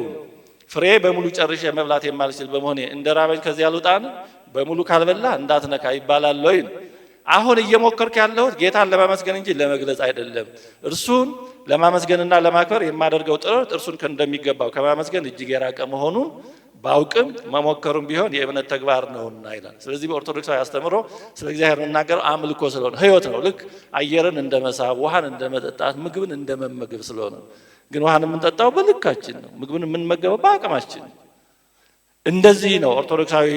ፍሬ በሙሉ ጨርሼ መብላት የማልችል በመሆኔ እንደራበኝ ከዚያ ልውጣን? በሙሉ ካልበላ እንዳትነካ ይባላል ወይ? አሁን እየሞከርክ ያለው ጌታን ለማመስገን እንጂ ለመግለጽ አይደለም። እርሱን ለማመስገንና ለማክበር የማደርገው ጥረት እርሱን እንደሚገባው ከማመስገን እጅግ የራቀ መሆኑን ባውቅም መሞከሩም ቢሆን የእምነት ተግባር ነውና ይላል። ስለዚህ በኦርቶዶክሳዊ አስተምሮ ስለ እግዚአብሔር የምናገረው አምልኮ ስለሆነ ሕይወት ነው። ልክ አየርን እንደመሳብ፣ ውሃን እንደመጠጣት፣ ምግብን እንደመመገብ ስለሆነ ግን ውሃን የምንጠጣው በልካችን ነው። ምግብን የምንመገበው በአቅማችን ነው። እንደዚህ ነው ኦርቶዶክሳዊ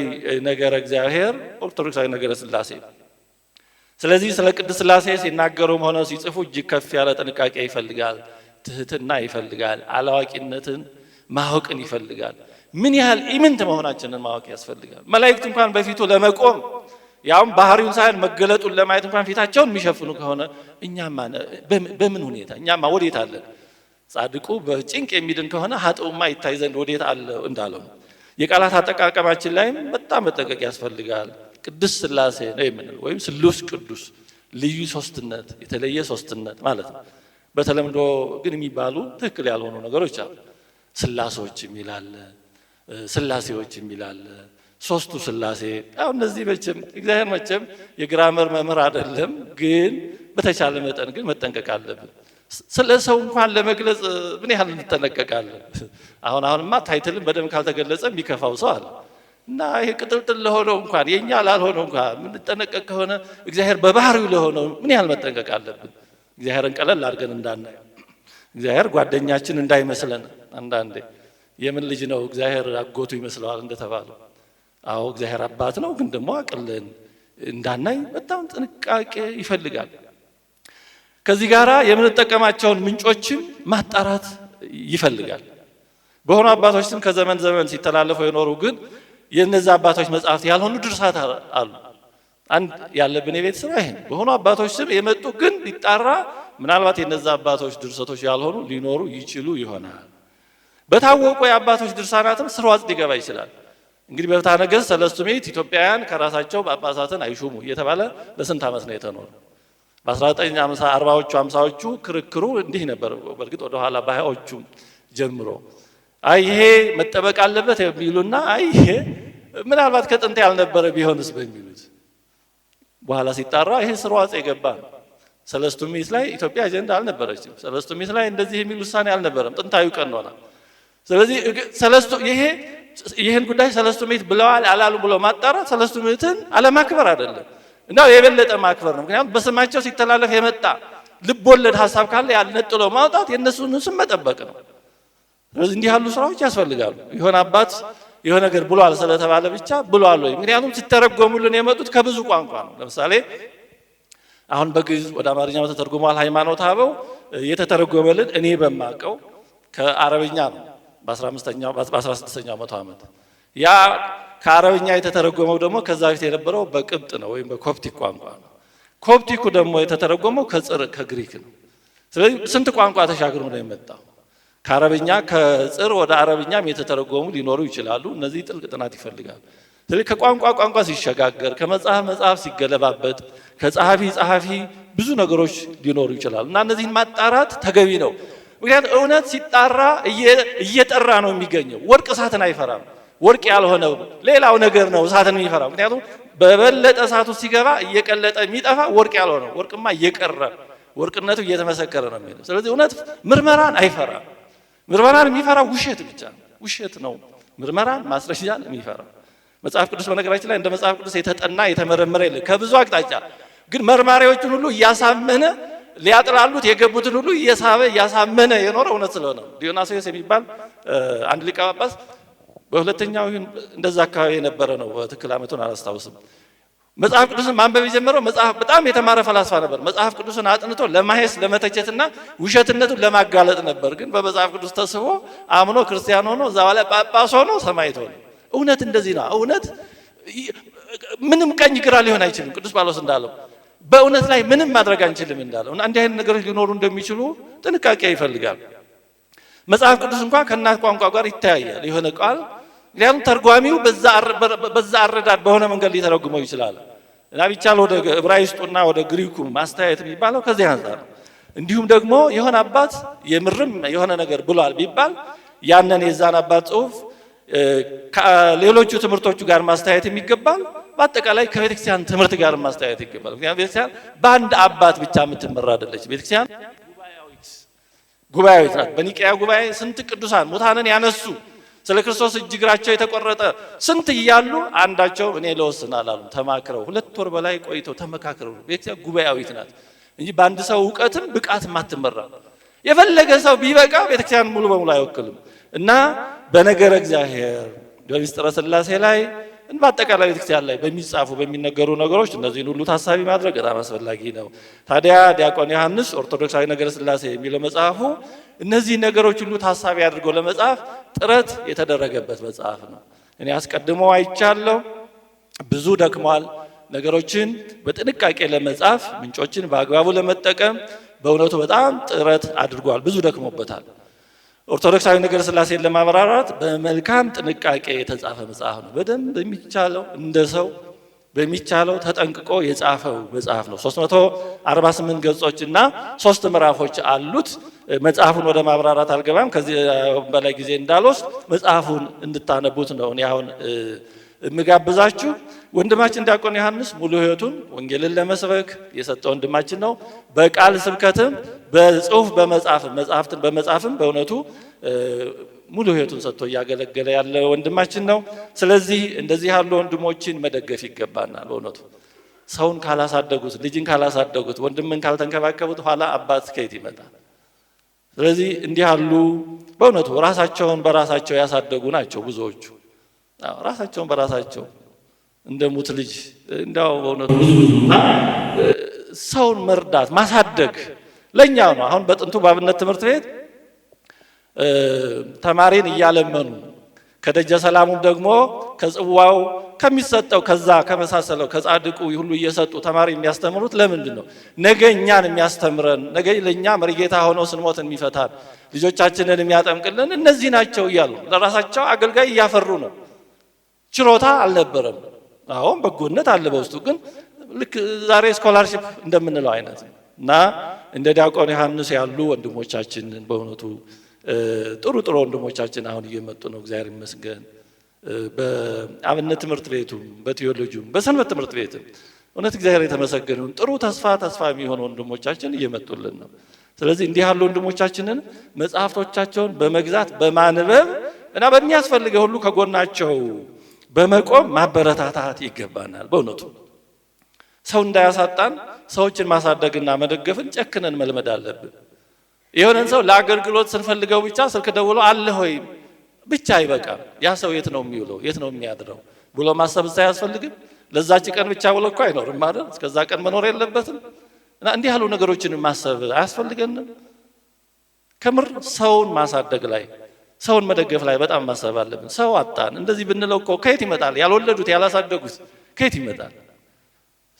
ነገረ እግዚአብሔር፣ ኦርቶዶክሳዊ ነገረ ሥላሴ። ስለዚህ ስለ ቅድስት ሥላሴ ሲናገሩም ሆነ ሲጽፉ እጅግ ከፍ ያለ ጥንቃቄ ይፈልጋል፣ ትህትና ይፈልጋል፣ አላዋቂነትን ማወቅን ይፈልጋል። ምን ያህል ኢምንት መሆናችንን ማወቅ ያስፈልጋል። መላእክት እንኳን በፊቱ ለመቆም ያውም ባህሪውን ሳይሆን መገለጡን ለማየት እንኳን ፊታቸውን የሚሸፍኑ ከሆነ እኛማ በምን ሁኔታ እኛማ ወዴት አለን? ጻድቁ በጭንቅ የሚድን ከሆነ ኃጥኡማ ይታይ ዘንድ ወዴት አለ እንዳለው የቃላት አጠቃቀማችን ላይም በጣም መጠንቀቅ ያስፈልጋል። ቅድስት ሥላሴ ነው የምንለው ወይም ስሉስ ቅዱስ፣ ልዩ ሶስትነት፣ የተለየ ሶስትነት ማለት ነው። በተለምዶ ግን የሚባሉ ትክክል ያልሆኑ ነገሮች አሉ። ሥላሴዎች የሚል አለ፣ ሥላሴዎች የሚል አለ፣ ሶስቱ ሥላሴ። ያው እነዚህ መቼም እግዚአብሔር መቼም የግራመር መምህር አይደለም፣ ግን በተቻለ መጠን ግን መጠንቀቅ አለብን። ስለ ሰው እንኳን ለመግለጽ ምን ያህል እንጠነቀቃለን? አሁንማ ታይትልን በደንብ ካልተገለጸ የሚከፋው ሰው አለ እና ይሄ ቅጥልጥል ለሆነው እንኳን የኛ ላልሆነው እንኳን የምንጠነቀቅ ከሆነ እግዚአብሔር በባህሪው ለሆነው ምን ያህል መጠንቀቅ አለብን? እግዚአብሔርን ቀለል አድርገን እንዳናየው፣ እግዚአብሔር ጓደኛችን እንዳይመስለን። አንዳንዴ የምን ልጅ ነው እግዚአብሔር አጎቱ ይመስለዋል እንደተባለው። አዎ እግዚአብሔር አባት ነው፣ ግን ደግሞ አቅልን እንዳናይ በጣም ጥንቃቄ ይፈልጋል። ከዚህ ጋራ የምንጠቀማቸውን ምንጮችን ማጣራት ይፈልጋል። በሆኑ አባቶች ስም ከዘመን ዘመን ሲተላለፉ የኖሩ ግን የነዛ አባቶች መጽሐፍት ያልሆኑ ድርሳት አሉ። አንድ ያለብን የቤት ስራ ይሄ በሆኑ አባቶች ስም የመጡ ግን ሊጣራ ምናልባት የነዛ አባቶች ድርሰቶች ያልሆኑ ሊኖሩ ይችሉ ይሆናል። በታወቁ የአባቶች ድርሳናትም ስርዋጽ ሊገባ ይችላል። እንግዲህ በፍትሐ ነገሥት ሰለስቱ ምዕት ኢትዮጵያውያን ከራሳቸው ጳጳሳትን አይሹሙ እየተባለ ለስንት ዓመት ነው የተኖረው? በ1940ዎቹ 50ዎቹ ክርክሩ እንዲህ ነበር። በእርግጥ ወደ ኋላ በ20ዎቹ ጀምሮ አይ ይሄ መጠበቅ አለበት የሚሉና አይ ይሄ ምናልባት ከጥንት ያልነበረ ቢሆንስ በሚሉት በኋላ ሲጣራ ይሄ ስርዋጽ የገባ ነው። ሰለስቱ ምዕት ላይ ኢትዮጵያ አጀንዳ አልነበረችም። ሰለስቱ ምዕት ላይ እንደዚህ የሚል ውሳኔ አልነበረም። ጥንታዊ ቀኖና። ስለዚህ ይህን ጉዳይ ሰለስቱ ምዕት ብለዋል አላሉ ብሎ ማጣራት ሰለስቱ ምዕትን አለማክበር አይደለም እና የበለጠ ማክበር ነው። ምክንያቱም በስማቸው ሲተላለፍ የመጣ ልብ ወለድ ሀሳብ ካለ ያልነጥሎ ማውጣት የእነሱን ስም መጠበቅ ነው። ስለዚህ እንዲህ ያሉ ስራዎች ያስፈልጋሉ። የሆነ አባት የሆነ ነገር ብሏል ስለተባለ ብቻ ብሏል ወይ? ምክንያቱም ሲተረጎሙልን የመጡት ከብዙ ቋንቋ ነው። ለምሳሌ አሁን በግዕዝ ወደ አማርኛ ተተርጉሟል። ሃይማኖተ አበው የተተረጎመልን እኔ በማቀው ከአረብኛ ነው በ16ኛው መቶ ዓመት። ያ ከአረብኛ የተተረጎመው ደግሞ ከዛ በፊት የነበረው በቅብጥ ነው ወይም በኮፕቲክ ቋንቋ ነው። ኮፕቲኩ ደግሞ የተተረጎመው ከግሪክ ነው። ስለዚህ ስንት ቋንቋ ተሻግሮ ነው የመጣው? ከአረብኛ ከጽር ወደ አረብኛም የተተረጎሙ ሊኖሩ ይችላሉ። እነዚህ ጥልቅ ጥናት ይፈልጋል። ስለዚህ ከቋንቋ ቋንቋ ሲሸጋገር፣ ከመጽሐፍ መጽሐፍ ሲገለባበት፣ ከጸሐፊ ጸሐፊ ብዙ ነገሮች ሊኖሩ ይችላሉ እና እነዚህን ማጣራት ተገቢ ነው። ምክንያቱም እውነት ሲጣራ እየጠራ ነው የሚገኘው። ወርቅ እሳትን አይፈራም። ወርቅ ያልሆነው ሌላው ነገር ነው እሳትን የሚፈራ። ምክንያቱም በበለጠ እሳቱ ሲገባ እየቀለጠ የሚጠፋ ወርቅ ያልሆነው፣ ወርቅማ እየቀረ ወርቅነቱ እየተመሰከረ ነው የሚሄደው። ስለዚህ እውነት ምርመራን አይፈራም። ምርመራን የሚፈራ ውሸት ብቻ ነው። ውሸት ነው ምርመራን ማስረጃን የሚፈራ። መጽሐፍ ቅዱስ በነገራችን ላይ እንደ መጽሐፍ ቅዱስ የተጠና የተመረመረ የለም። ከብዙ አቅጣጫ ግን መርማሪዎችን ሁሉ እያሳመነ ሊያጥላሉት የገቡትን ሁሉ እየሳበ እያሳመነ የኖረ እውነት ስለሆነ ዲዮናስዮስ የሚባል አንድ ሊቀ ጳጳስ በሁለተኛው እንደዛ አካባቢ የነበረ ነው። በትክክል ዓመቱን አላስታውስም። መጽሐፍ ቅዱስን ማንበብ የጀመረው በጣም የተማረ ፈላስፋ ነበር። መጽሐፍ ቅዱስን አጥንቶ ለማሄስ ለመተቸትና ውሸትነቱን ለማጋለጥ ነበር። ግን በመጽሐፍ ቅዱስ ተስቦ አምኖ ክርስቲያን ሆኖ እዛ በኋላ ጳጳስ ሆኖ ሰማዕት ሆኖ። እውነት እንደዚህ ነው። እውነት ምንም ቀኝ ግራ ሊሆን አይችልም። ቅዱስ ጳውሎስ እንዳለው በእውነት ላይ ምንም ማድረግ አንችልም እንዳለው እና እንዲህ አይነት ነገሮች ሊኖሩ እንደሚችሉ ጥንቃቄ ይፈልጋል። መጽሐፍ ቅዱስ እንኳን ከእናት ቋንቋ ጋር ይተያያል የሆነ ቃል። ምክንያቱም ተርጓሚው በዛ አረዳድ በሆነ መንገድ ሊተረጉመው ይችላል እና ቢቻል ወደ ዕብራይስጡና ወደ ግሪኩ ማስተያየት የሚባለው ከዚህ አንፃር ነው። እንዲሁም ደግሞ የሆነ አባት የምርም የሆነ ነገር ብሏል ቢባል ያንን የዛን አባት ጽሑፍ ከሌሎቹ ትምህርቶቹ ጋር ማስተያየት የሚገባል በአጠቃላይ ከቤተክርስቲያን ትምህርት ጋር ማስተያየት ይገባል። ምክንያቱም ቤተክርስቲያን በአንድ አባት ብቻ የምትመራ አይደለች። ቤተክርስቲያን ጉባኤያዊት ናት። በኒቅያ ጉባኤ ስንት ቅዱሳን ሙታንን ያነሱ ስለ ክርስቶስ እጅ እግራቸው የተቆረጠ ስንት እያሉ አንዳቸው እኔ ልወስን አላሉ። ተማክረው 2 ወር በላይ ቆይተው ተመካክረው። ቤተክርስቲያን ጉባኤያዊት ናት እንጂ በአንድ ሰው እውቀትም ብቃት ማትመራ። የፈለገ ሰው ቢበቃ ቤተክርስቲያን ሙሉ በሙሉ አይወክልም እና በነገረ እግዚአብሔር በምስጢረ ሥላሴ ላይ በአጠቃላይ ቤተክርስቲያን ላይ በሚጻፉ በሚነገሩ ነገሮች እነዚህን ሁሉ ታሳቢ ማድረግ በጣም አስፈላጊ ነው። ታዲያ ዲያቆን ዮሐንስ ኦርቶዶክሳዊ ነገረ ሥላሴ የሚለው መጽሐፉ እነዚህ ነገሮች ሁሉ ታሳቢ አድርጎ ለመጻፍ ጥረት የተደረገበት መጽሐፍ ነው። እኔ አስቀድሞ አይቻለሁ። ብዙ ደክሟል። ነገሮችን በጥንቃቄ ለመጻፍ ምንጮችን በአግባቡ ለመጠቀም በእውነቱ በጣም ጥረት አድርጓል። ብዙ ደክሞበታል። ኦርቶዶክሳዊ ነገረ ሥላሴን ለማብራራት በመልካም ጥንቃቄ የተጻፈ መጽሐፍ ነው። በደንብ በሚቻለው እንደ ሰው በሚቻለው ተጠንቅቆ የጻፈው መጽሐፍ ነው። 348 ገጾችና 3 ምዕራፎች አሉት። መጽሐፉን ወደ ማብራራት አልገባም። ከዚህ በላይ ጊዜ እንዳልወስድ መጽሐፉን እንድታነቡት ነው እኔ አሁን እምጋብዛችሁ። ወንድማችን ዲያቆን ዮሐንስ ሙሉ ሕይወቱን ወንጌልን ለመስበክ የሰጠ ወንድማችን ነው። በቃል ስብከትም በጽሁፍ መጽሐፍትን በመጻፍም በእውነቱ ሙሉ ሕይወቱን ሰጥቶ እያገለገለ ያለ ወንድማችን ነው። ስለዚህ እንደዚህ ያሉ ወንድሞችን መደገፍ ይገባናል። በእውነቱ ሰውን ካላሳደጉት፣ ልጅን ካላሳደጉት፣ ወንድምን ካልተንከባከቡት ኋላ አባት ከየት ይመጣል? ስለዚህ እንዲህ ያሉ በእውነቱ ራሳቸውን በራሳቸው ያሳደጉ ናቸው ብዙዎቹ። ራሳቸውን በራሳቸው እንደ ሙት ልጅ እንዳው በእውነቱ ሰውን መርዳት ማሳደግ ለኛ ነው። አሁን በጥንቱ በአብነት ትምህርት ቤት ተማሪን እያለመኑ ከደጀ ሰላሙም ደግሞ ከጽዋው ከሚሰጠው ከዛ ከመሳሰለው ከጻድቁ ሁሉ እየሰጡ ተማሪ የሚያስተምሩት ለምንድን ነው? ነገ እኛን የሚያስተምረን ነገ ለኛ መሪጌታ ሆኖ ስንሞት የሚፈታን ልጆቻችንን የሚያጠምቅልን እነዚህ ናቸው እያሉ ለራሳቸው አገልጋይ እያፈሩ ነው። ችሎታ አልነበረም። አሁን በጎነት አለ በውስጡ፣ ግን ልክ ዛሬ ስኮላርሺፕ እንደምንለው አይነት እና እንደ ዲያቆን ዮሐንስ ያሉ ወንድሞቻችንን በእውነቱ ጥሩ ወንድሞቻችን አሁን እየመጡ ነው። እግዚአብሔር ይመስገን። በአብነት ትምህርት ቤቱም በቴዎሎጂውም በሰንበት ትምህርት ቤትም እውነት እግዚአብሔር የተመሰገነውን ጥሩ ተስፋ የሚሆኑ ወንድሞቻችን እየመጡልን ነው። ስለዚህ እንዲህ ያሉ ወንድሞቻችንን መጽሐፍቶቻቸውን በመግዛት በማንበብ እና በሚያስፈልገው ሁሉ ከጎናቸው በመቆም ማበረታታት ይገባናል። በእውነቱ ሰው እንዳያሳጣን ሰዎችን ማሳደግና መደገፍን ጨክነን መልመድ አለብን። የሆነን ሰው ለአገልግሎት ስንፈልገው ብቻ ስልክ ደውሎ አለ ሆይ ብቻ አይበቃም። ያ ሰው የት ነው የሚውለው የት ነው የሚያድረው ብሎ ማሰብ ሳያስፈልግም ለዛች ቀን ብቻ ብሎ እኮ አይኖርም ማለት እስከዛ ቀን መኖር የለበትም። እና እንዲህ ያሉ ነገሮችን ማሰብ አያስፈልገንም። ከምር ሰውን ማሳደግ ላይ ሰውን መደገፍ ላይ በጣም ማሰብ አለብን። ሰው አጣን እንደዚህ ብንለው እኮ ከየት ይመጣል? ያልወለዱት ያላሳደጉት ከየት ይመጣል?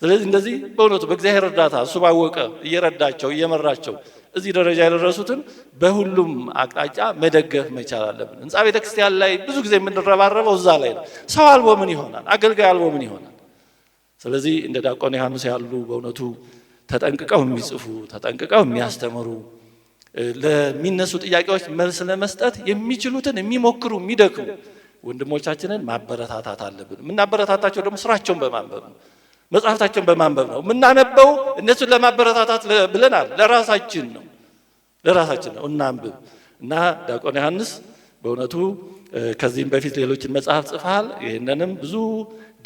ስለዚህ እንደዚህ በእውነቱ በእግዚአብሔር እርዳታ እሱ ባወቀ እየረዳቸው እየመራቸው እዚህ ደረጃ የደረሱትን በሁሉም አቅጣጫ መደገፍ መቻል አለብን። ህንጻ ቤተክርስቲያን ላይ ብዙ ጊዜ የምንረባረበው እዛ ላይ ነው። ሰው አልቦ ምን ይሆናል? አገልጋይ አልቦ ምን ይሆናል? ስለዚህ እንደ ዲያቆን ዮሐንስ ያሉ በእውነቱ ተጠንቅቀው የሚጽፉ ተጠንቅቀው የሚያስተምሩ ለሚነሱ ጥያቄዎች መልስ ለመስጠት የሚችሉትን የሚሞክሩ የሚደክሙ ወንድሞቻችንን ማበረታታት አለብን። የምናበረታታቸው ደግሞ ስራቸውን በማንበብ ነው፣ መጽሐፍታቸውን በማንበብ ነው። የምናነበው እነሱን ለማበረታታት ብለናል፣ ለራሳችን ነው እናንብብ። እና ዲያቆን ዮሐንስ በእውነቱ ከዚህም በፊት ሌሎችን መጽሐፍ ጽፈሃል። ይህንንም ብዙ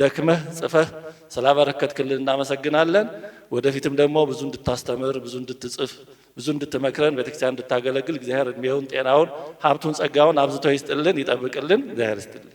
ደክመህ ጽፈህ ስላበረከትክልን እናመሰግናለን። ወደፊትም ደግሞ ብዙ እንድታስተምር ብዙ እንድትጽፍ ብዙ እንድትመክረን ቤተክርስቲያን እንድታገለግል እግዚአብሔር እድሜውን ጤናውን ሀብቱን ጸጋውን አብዝቶ ይስጥልን ይጠብቅልን። እግዚአብሔር ይስጥልን።